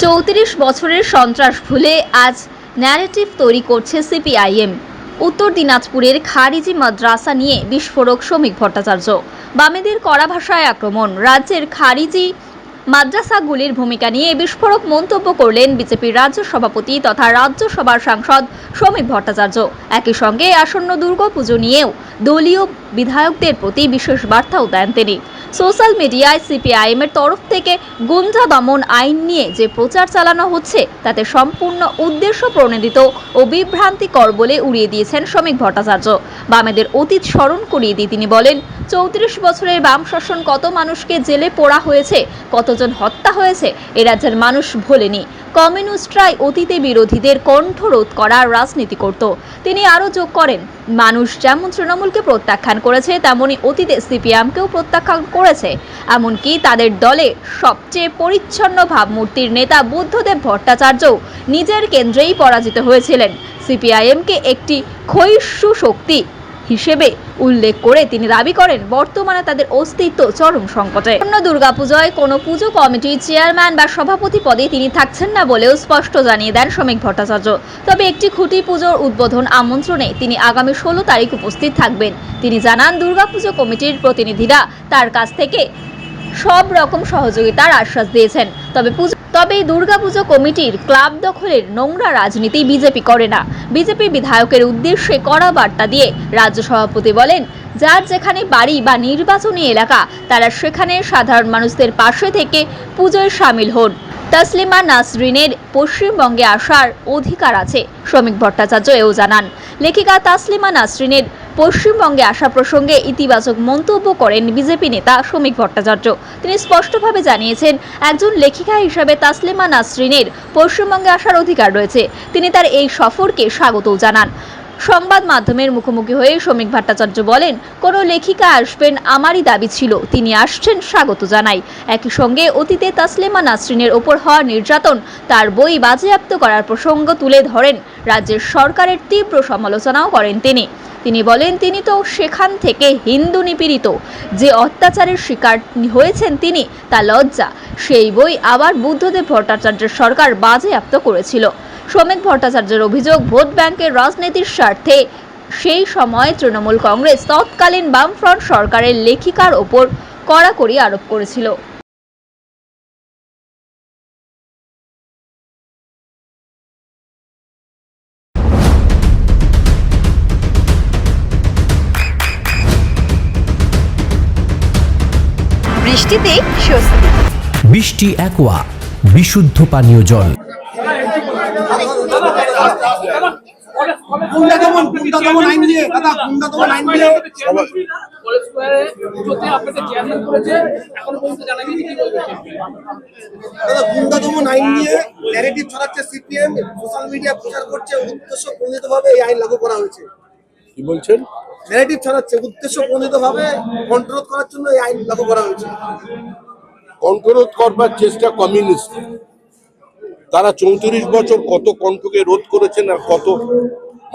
34 বছরের সন্ত্রাস ভুলে আজ ন্যারেটিভ তৈরি করছে সিপিআইএম। উত্তর দিনাজপুরের খারিজি মাদ্রাসা নিয়ে বিস্ফোরক শ্রমিক ভট্টাচার্য। বামেদের কড়া ভাষায় আক্রমণ, রাজ্যের খারিজি মাদ্রাসাগুলির ভূমিকা নিয়ে বিস্ফোরক মন্তব্য করলেন বিজেপির রাজ্য সভাপতি তথা রাজ্যসভার সাংসদ শ্রমিক ভট্টাচার্য। একই সঙ্গে আসন্ন দুর্গাপুজো নিয়েও দলীয় বিধায়কদের প্রতি বিশেষ বার্তাও দেন তিনি। সোশ্যাল মিডিয়ায় সিপিআইএমের তরফ থেকে গুন্ডা দমন আইন নিয়ে যে প্রচার চালানো হচ্ছে তাতে সম্পূর্ণ উদ্দেশ্য প্রণোদিত ও বিভ্রান্তিকর বলে উড়িয়ে দিয়েছেন শ্রমিক ভট্টাচার্য। বামেদের অতীত স্মরণ করিয়ে দিয়ে তিনি বলেন, 34 বছরের বাম শাসন কত মানুষকে জেলে পোড়া হয়েছে, কতজন হত্যা হয়েছে এ রাজ্যের মানুষ ভোলেনি। কমিউনিস্টরাই অতীতে বিরোধীদের কণ্ঠরোধ করার রাজনীতি করত। তিনি আরও যোগ করেন, মানুষ যেমন তৃণমূলকে প্রত্যাখ্যান করেছে তেমনি অতীতে সিপিএমকেও প্রত্যাখ্যান করেছে। এমনকি তাদের দলে সবচেয়ে পরিচ্ছন্ন ভাবমূর্তির নেতা বুদ্ধদেব ভট্টাচার্যও নিজের কেন্দ্রেই পরাজিত হয়েছিলেন। সিপিআইএমকে একটি ক্ষয়িষ্ণু শক্তি হিসেবে উল্লেখ করে তিনি দাবি করেন, বর্তমানে তাদের অস্তিত্ব চরম সংকটে। অন্য দুর্গাপূজায় কোনো পুজো কমিটির চেয়ারম্যান বা সভাপতি পদে তিনি থাকছেন না বলেও স্পষ্ট জানিয়ে দেন শ্রমিক ভট্টাচার্য। তবে একটি খুঁটি পুজোর উদ্বোধন আমন্ত্রণে তিনি আগামী 16 তারিখ উপস্থিত থাকবেন। তিনি জানান, দুর্গাপুজো কমিটির প্রতিনিধিরা তার কাছ থেকে সব রকম সহযোগিতার আশ্বাস দিয়েছেন। তবে দুর্গাপুজো কমিটির ক্লাব দখলের নোংরা রাজনীতি বিজেপি করে না। বিজেপি বিধায়কের উদ্দেশ্যে কড়া বার্তা দিয়ে রাজ্য সভাপতি বলেন, যার যেখানে বাড়ি বা নির্বাচনী এলাকা তারা সেখানে সাধারণ মানুষদের পাশে থেকে পুজোয় সামিল হন। তাসলিমা নাসরিনের পশ্চিমবঙ্গে আসার অধিকার আছে। শ্রমিক ভট্টাচার্য এও জানান, লেখিকা তাসলিমা নাসরিনের পশ্চিমবঙ্গে আসা প্রসঙ্গে ইতিবাচক মন্তব্য করেন বিজেপি নেতা শ্রমিক ভট্টাচার্য। তিনি স্পষ্টভাবে জানিয়েছেন, একজন লেখিকা হিসেবে তাসলিমা নাসরিনের পশ্চিমবঙ্গে আসার অধিকার রয়েছে। তিনি তার এই সফরকে স্বাগতও জানান। সংবাদ মাধ্যমের মুখোমুখি হয়ে শ্রমিক ভট্টাচার্য বলেন, কোনো লেখিকা আসবেন আমারই দাবি ছিল, তিনি আসছেন, স্বাগত জানাই। একই সঙ্গে অতীতে তাসলিমা নাসরিনের ওপর হওয়া নির্যাতন, তার বই বাজেয়াপ্ত করার প্রসঙ্গ তুলে ধরেন। রাজ্যের সরকারের তীব্র সমালোচনাও করেন তিনি বলেন, তিনি তো সেখান থেকে হিন্দু নিপীড়িত যে অত্যাচারের শিকার হয়েছেন তিনি, তা লজ্জা। সেই বই আবার বুদ্ধদেব ভট্টাচার্যের সরকার বাজেয়াপ্ত করেছিল। শ্রমিক ভট্টাচার্যের অভিযোগ, ভোট ব্যাংকের রাজনীতির স্বার্থে সেই সময় তৃণমূল কংগ্রেস তৎকালীন বামফ্রন্ট সরকারের লেখিকার ওপর কড়াকড়ি আরোপ করেছিল। বৃষ্টিতে স্বস্তি। বৃষ্টি অ্যাকোয়া, বিশুদ্ধ পানীয় জল। ন্যারেটিভ ছড়াচ্ছে সিপিএম, সোশ্যাল মিডিয়া প্রচার করছে, উদ্দেশ্য প্রণোদিতভাবে এই আইন লাগু করা হয়েছে। কি বলছেন? ন্যারেটিভ ছড়াচ্ছে, উদ্দেশ্য প্রণোদিতভাবে কন্ট্রোল করার জন্য এই আইন লাগু করা হয়েছে। কণ্ঠরোধ করবার চেষ্টা কমিউনিস্ট। তারা 34 বছর কত কণ্ঠকে রোধ করেছেন আর কত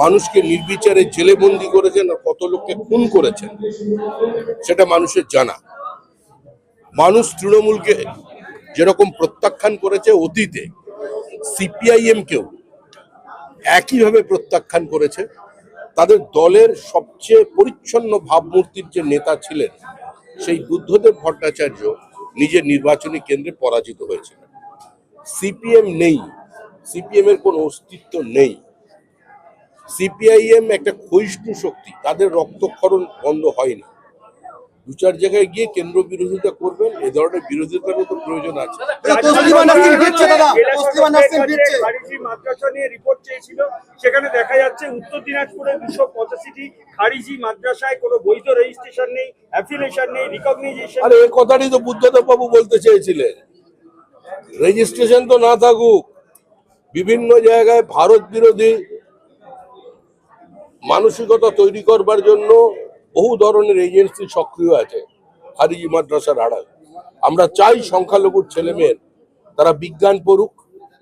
মানুষকে নির্বিচারে জেলে বন্দি করেছেন আর কত লোককে খুন করেছেন সেটা মানুষের জানা। মানুষ তৃণমূলকে যেরকম প্রত্যাখ্যান করেছে, অতীতে সিপিআইএম কেও একইভাবে প্রত্যাখ্যান করেছে। তাদের দলের সবচেয়ে পরিচ্ছন্ন ভাবমূর্তির যে নেতা ছিলেন সেই বুদ্ধদেব ভট্টাচার্য নিজের নির্বাচনী কেন্দ্রে পরাজিত হয়েছিলেন। সিপিএম নেই, সিপিএম এর কোনো অস্তিত্ব নেই। সিপিআইএম একটা ক্ষয়িষ্ণু শক্তি, তাদের রক্তক্ষরণ বন্ধ হয়নি। দু চার জায়গায় গিয়ে কেন্দ্র বিরোধিতা করবেন, এ ধরনের বিরোধিতার তো প্রয়োজন আছে। রিপোর্ট চেয়েছিল, সেখানে দেখা যাচ্ছে উত্তর দিনাজপুরে 285টি খারিজি মাদ্রাসায় কোনো বৈধ রেজিস্ট্রেশন নেই, অ্যাফিলিয়েশন নেই, রিকগনাইজেশন। আর এই কথাটি তো বুদ্ধদেব বাবু বলতে চেয়েছিলেন, রেজিস্ট্রেশন তো না থাকুক। বিভিন্ন জায়গায় ভারত বিরোধী মানসিকতা তৈরি করবার জন্য বহু ধরনের এজেন্সি সক্রিয় আছে খারিজি মাদ্রাসার আড়াল। আমরা চাই সংখ্যালঘুর ছেলেমেয়ের তারা বিজ্ঞান পড়ুক,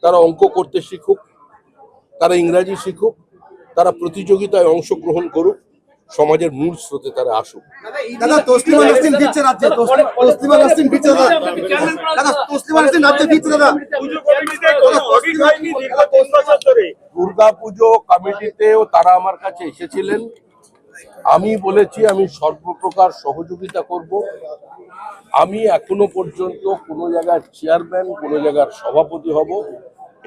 তারা অঙ্ক করতে শিখুক, তারা ইংরাজি শিখুক, তারা প্রতিযোগিতায় অংশগ্রহণ করুক। সমাজের মূল স্রোতে তারা আসুক। দাদা তসলিমা নাসরিন দিচ্ছে রাজ্যে, তসলিমা নাসরিন দিচ্ছে দাদা, দাদা তসলিমা নাসরিন রাজ্যে দিচ্ছে দাদা। পুজো কমিটিতে কোনো অডিট হয়নি দীর্ঘ 3 বছর ধরে। দুর্গাপুজো কমিটিতেও তারা আমার কাছে এসেছিলেন, আমি বলেছি আমি সর্বপ্রকার সহযোগিতা করব। আমি এখনো পর্যন্ত কোনো জায়গার চেয়ারম্যান, কোনো জায়গার সভাপতি হব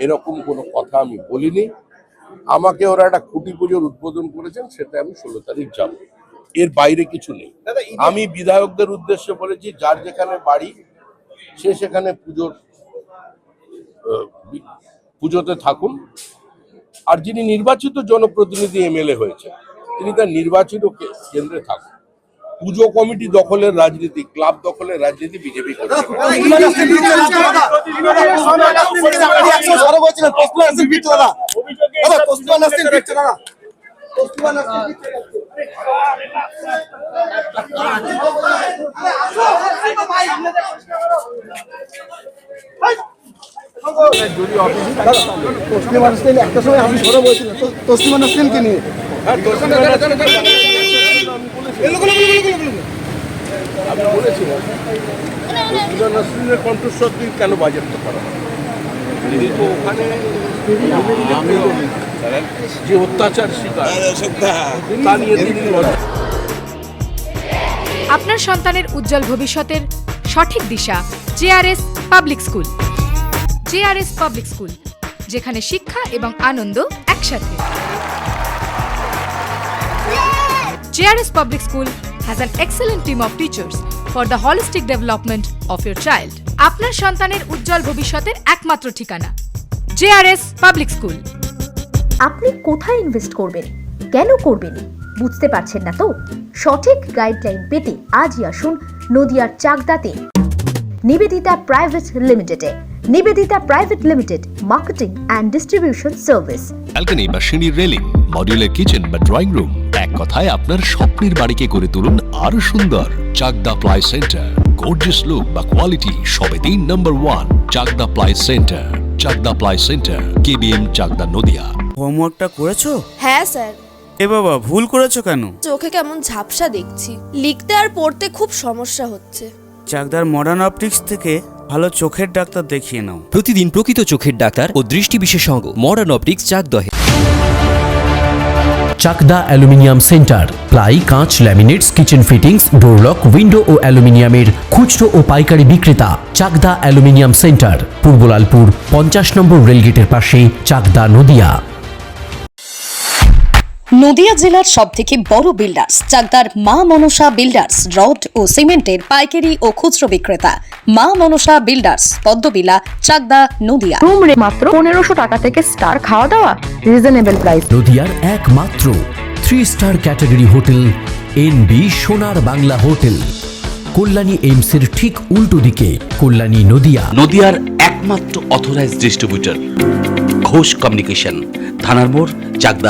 এরকম কোনো কথা আমি বলিনি। আমাকে ওরা একটা খুঁটি পুজোর উদ্বোধন করেছেন, সেটা আমি 16 তারিখ যাব, এর বাইরে কিছু নেই। আমি বিধায়কদের উদ্দেশ্যে বলেছি যার যেখানে বাড়ি সে সেখানে পুজোতে থাকুন, আর যিনি নির্বাচিত জনপ্রতিনিধি এমএলএ হয়েছে তিনি তার নির্বাচিত কেন্দ্রে থাকুন। পুজো কমিটি দখলের রাজনীতি, ক্লাব দখলের রাজনীতি বিজেপি করছে। তসলিমা নাসরিন দিচ্ছে রাজ্যে দাদা, তসলিমা নাসরিন দিচ্ছে দাদা, 112 বলছিলেন, তসলিমা নাসরিন দিচ্ছে দাদা, দাদা তসলিমা নাসরিন দিচ্ছে দাদা, তসলিমা নাসরিন দিচ্ছে। তসলিমা নাসরিন একটা সময় আমি সরে বলছিলেন তসলিমা নাসরিনকে নিয়ে। আমি বলেছিলাম তসলিমা নাসরিনের কণ্ঠস্বর দিয়ে কেন বাজেটটা করা হয়, তিনি তো ওখানে যে অত্যাচার শিকার তা নিয়ে তিনি আপনার সন্তানের উজ্জ্বল ভবিষ্যতের সঠিক দিশা JRS public school. JRS public school, যেখানে শিক্ষা এবং আনন্দ একসাথে। JRS public school has an excellent team of teachers for the holistic development of your child. আপনার সন্তানের উজ্জ্বল ভবিষ্যতের একমাত্র ঠিকানা জেআরএস পাবলিক স্কুল। আপনি কোথায় ইনভেস্ট করবেন, কেন করবেন বুঝতে পারছেন না তো? সঠিক গাইডলাইন পেতে আজই আসুন নদিয়ার চাকদাতে নিবেদিতা প্রাইভেট লিমিটেডে। Nivedita private limited, marketing and distribution service. Balcony বা সিঁড়ির রেলিং, মডিউলার কিচেন বা ড্রয়িং রুম, এক কথায় আপনার স্বপ্নের বাড়িকে করে তুলুন আরো সুন্দর। Chakdaha ply centre, gorgeous look বা কোয়ালিটি সবে 3 নম্বর 1 Chakdaha ply centre. Chakdaha ply centre, KBM, Chakdaha, Nadia. হোমওয়ার্কটা করেছো? হ্যাঁ স্যার। এ বাবা, ভুল করেছো কেন? চোখে কেমন ঝাপসা দেখছি, লিখতে আর পড়তে খুব সমস্যা হচ্ছে। চাকদার মডার্ন অপটিক্স থেকে ভালো চোখের ডাক্তার দেখিয়ে নাও। প্রতিদিন প্রকৃত চোখের ডাক্তার ও দৃষ্টি বিশেষজ্ঞ মডার্ন অপটিক্স, চাকদহে। চাকদা অ্যালুমিনিয়াম সেন্টার, প্লাই, কাঁচ, laminates, kitchen fittings, door lock, window ও অ্যালুমিনিয়ামের খুচরো ও পাইকারি বিক্রেতা। চাকদা অ্যালুমিনিয়াম সেন্টার, পূর্ব লালপুর 50 নম্বর রেলগেটের পাশে, চাকদা, নদিয়া। নদিয়া জেলার সবথেকে বড় বিল্ডার্স চাকদার মা মনসা বিল্ডার্স, রড ও সিমেন্টের পাইকারি ও খুচরো বিক্রেতা। মা মনসা বিল্ডার্স, পদ্মবিলা, চাকদা, নদিয়া। রুম রে মাত্র 1500 টাকা থেকে স্টার, খাওয়া দাওয়া রিজনেবল প্রাইস। নদিয়ার একমাত্র 3 স্টার ক্যাটাগরি হোটেল এনবি সোনার বাংলা হোটেল, কল্যাণী এইমসের ঠিক উল্টো দিকে, কল্যাণী, নদিয়া। নদিয়ার একমাত্র অথরাইজড ডিস্ট্রিবিউটর ঘোষ কমিউনিকেশন, থানার মোড়, চাকদা।